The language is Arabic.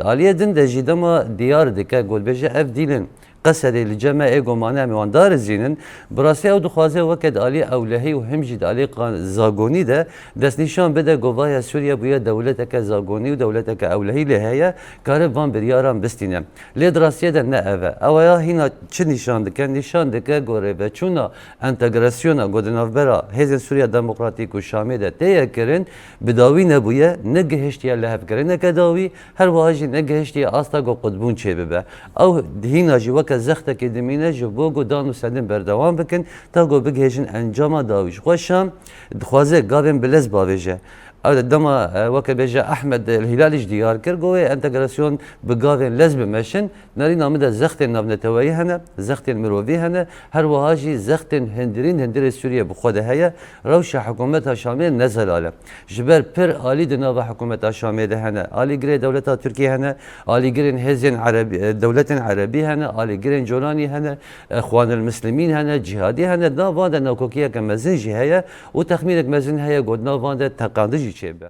عالیه دن دجی دما دیار دکه گل بجه اف دیلن قصدی لجمع ایگومانه میواندار زینن براستی او دخوازه وکد علی اولهی و همجید علی زاگونی ده دست نشان بده گواه سوریه بویا دولت که زاگونی و دولت که اولهی لهیه کار وان بریارم بستینه لید راستیه ده نه اوه اویا هینا چه نشان دکه نشان دکه گوره و چونا انتگراسیونا گودناف برا هزین سوریه دموکراتیک و شامی ده تیه کرن بداوی نبویه نگهشتیه لحف کرن نکداوی هر واجی نگهشتیه آستا گو قطبون چه ببه او هینا جی وک زخته که دمینه جبو گو دانو سدن بردوام بکن تا گو بگهشن انجام داویش خوشم خوازه گابن بلز باویجه او دما وک بجا احمد الهلالش دیار کر گوه انتگراسیون بگاوین لزب مشن نری نامه ده زخت نابنتوایی هنه زخت مروی هنه هر واجی زخت هندر سوریه بخوده هیا روش حکومت شامی نزل آله جبر پر عالی دنوا حکومت شامی ده هنه عالی گری دولت ترکیه هنه عالی گرین هزین عربی دولت عربی هنه عالی گرین جولانی هنه اخوان المسلمین هنه جهادی هنه ناوان ده نوکوکیه که مزن جهه و تخمینک مزن هیا گود ناوان ده تقاندجی چه به